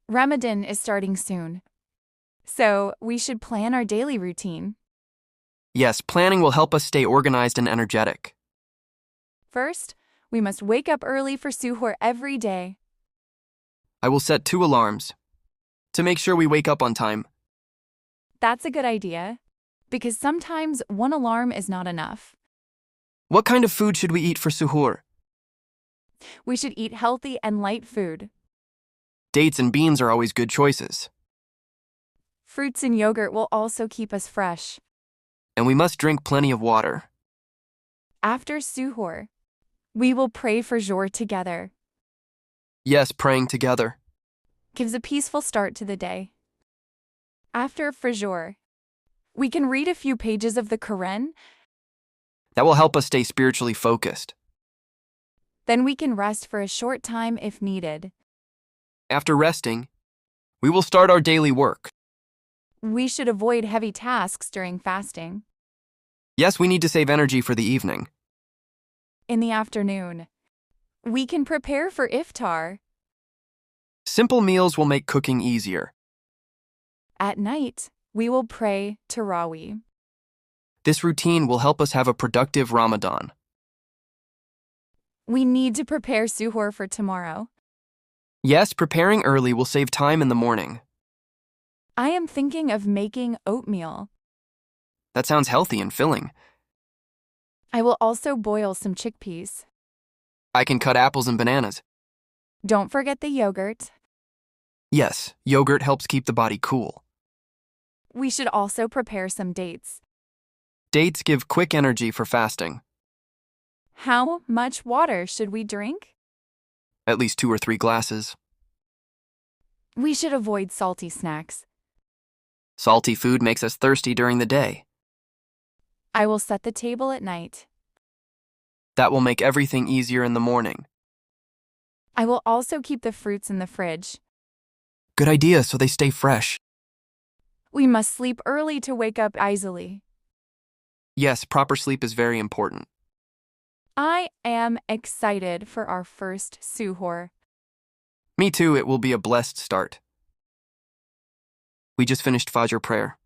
Ramadan is starting soon, so we should plan our daily routine. Yes, planning will help us stay organized and energetic. First, we must wake up early for suhoor every day. I will set 2 alarms to make sure we wake up on time. That's a good idea, because sometimes one alarm is not enough. What kind of food should we eat for suhoor? We should eat healthy and light food. Dates and beans are always good choices. Fruits and yogurt will also keep us fresh. And we must drink plenty of water. After suhoor, we will pray for Suhoor together. Yes, praying together. Gives a peaceful start to the day. After Suhoor, we can read a few pages of the Quran. That will help us stay spiritually focused. Then we can rest for a short time if needed. After resting, we will start our daily work. We should avoid heavy tasks during fasting. Yes, we need to save energy for the evening. In the afternoon, we can prepare for Iftar. Simple meals will make cooking easier. At night, we will pray Taraweeh. This routine will help us have a productive Ramadan. We need to prepare suhoor for tomorrow. Yes, preparing early will save time in the morning. I am thinking of making oatmeal. That sounds healthy and filling. I will also boil some chickpeas. I can cut apples and bananas. Don't forget the yogurt. Yes, yogurt helps keep the body cool. We should also prepare some dates. Dates give quick energy for fasting. How much water should we drink? At least 2 or 3 glasses. We should avoid salty snacks. Salty food makes us thirsty during the day. I will set the table at night. That will make everything easier in the morning. I will also keep the fruits in the fridge. Good idea, so they stay fresh. We must sleep early to wake up easily. Yes, proper sleep is very important. I am excited for our first suhoor. Me too, it will be a blessed start. We just finished Fajr prayer.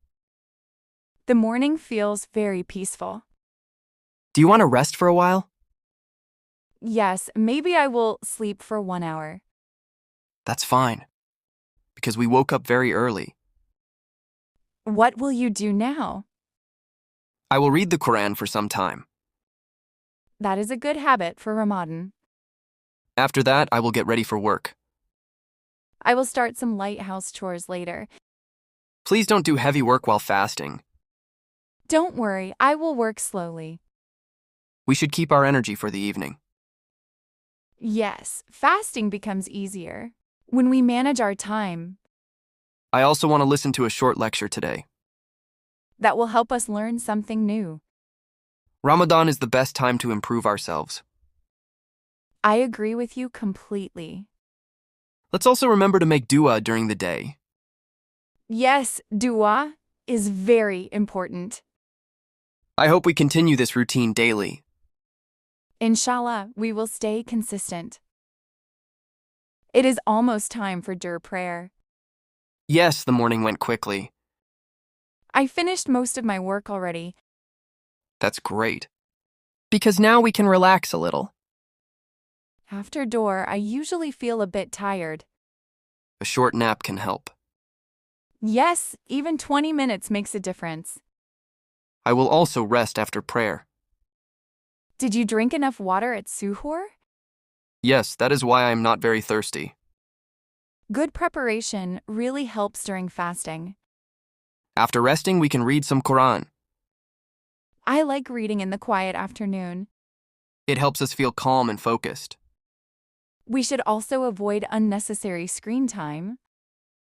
The morning feels very peaceful. Do you want to rest for a while? Yes, maybe I will sleep for 1 hour. That's fine, because we woke up very early. What will you do now? I will read the Quran for some time. That is a good habit for Ramadan. After that, I will get ready for work. I will start some light house chores later. Please don't do heavy work while fasting. Don't worry, I will work slowly. We should keep our energy for the evening. Yes, fasting becomes easier when we manage our time. I also want to listen to a short lecture today. That will help us learn something new. Ramadan is the best time to improve ourselves. I agree with you completely. Let's also remember to make dua during the day. Yes, dua is very important. I hope we continue this routine daily. Inshallah, we will stay consistent. It is almost time for Dur prayer. Yes, the morning went quickly. I finished most of my work already. That's great. Because now we can relax a little. After Dur, I usually feel a bit tired. A short nap can help. Yes, even 20 minutes makes a difference. I will also rest after prayer. Did you drink enough water at suhoor? Yes, that is why I am not very thirsty. Good preparation really helps during fasting. After resting, we can read some Quran. I like reading in the quiet afternoon. It helps us feel calm and focused. We should also avoid unnecessary screen time.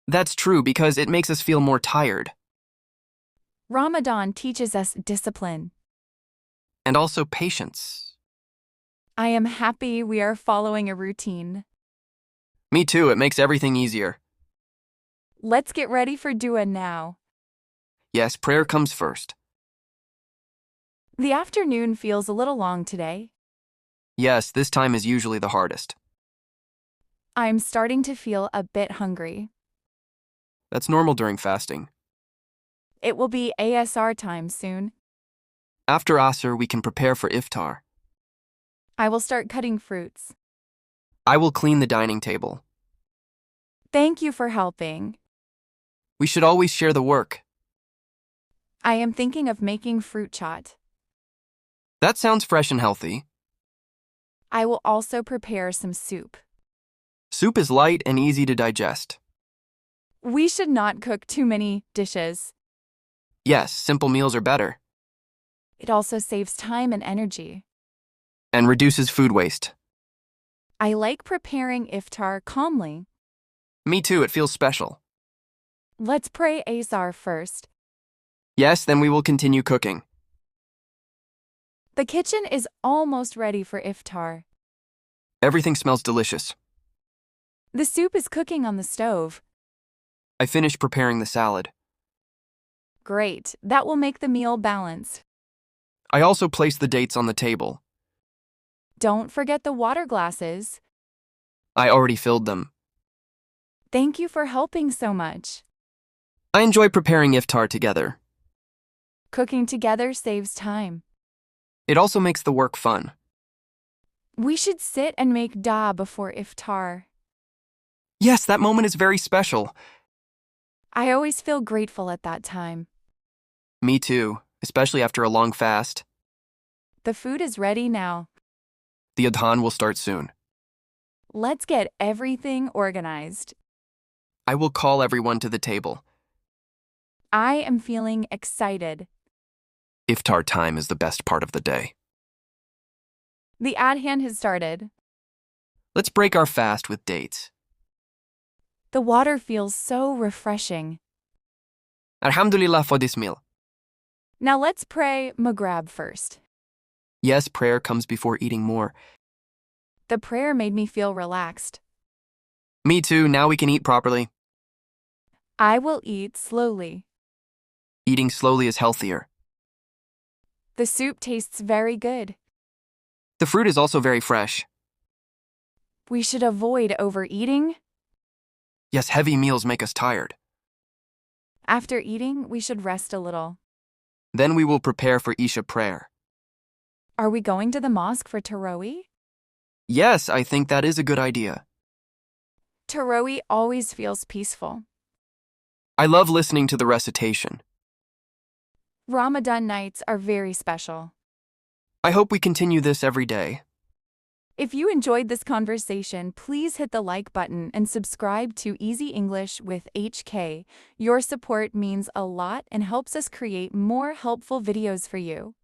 That's true because it makes us feel more tired. Ramadan teaches us discipline. And also patience. I am happy we are following a routine. Me too, it makes everything easier. Let's get ready for dua now. Yes, prayer comes first. The afternoon feels a little long today. Yes, this time is usually the hardest. I'm starting to feel a bit hungry. That's normal during fasting. It will be ASR time soon. After Asr, we can prepare for Iftar. I will start cutting fruits. I will clean the dining table. Thank you for helping. We should always share the work. I am thinking of making fruit chaat. That sounds fresh and healthy. I will also prepare some soup. Soup is light and easy to digest. We should not cook too many dishes. Yes, simple meals are better. It also saves time and energy. And reduces food waste. I like preparing iftar calmly. Me too, it feels special. Let's pray Azar first. Yes, then we will continue cooking. The kitchen is almost ready for iftar. Everything smells delicious. The soup is cooking on the stove. I finished preparing the salad. Great, that will make the meal balanced. I also placed the dates on the table. Don't forget the water glasses. I already filled them. Thank you for helping so much. I enjoy preparing iftar together. Cooking together saves time. It also makes the work fun. We should sit and make dua before iftar. Yes, that moment is very special. I always feel grateful at that time. Me too, especially after a long fast. The food is ready now. The adhan will start soon. Let's get everything organized. I will call everyone to the table. I am feeling excited. Iftar time is the best part of the day. The adhan has started. Let's break our fast with dates. The water feels so refreshing. Alhamdulillah for this meal. Now let's pray Maghrib first. Yes, prayer comes before eating more. The prayer made me feel relaxed. Me too, now we can eat properly. I will eat slowly. Eating slowly is healthier. The soup tastes very good. The fruit is also very fresh. We should avoid overeating. Yes, heavy meals make us tired. After eating, we should rest a little. Then we will prepare for Isha prayer. Are we going to the mosque for Taraweeh? Yes, I think that is a good idea. Taraweeh always feels peaceful. I love listening to the recitation. Ramadan nights are very special. I hope we continue this every day. If you enjoyed this conversation, please hit the like button and subscribe to Easy English with HK. Your support means a lot and helps us create more helpful videos for you.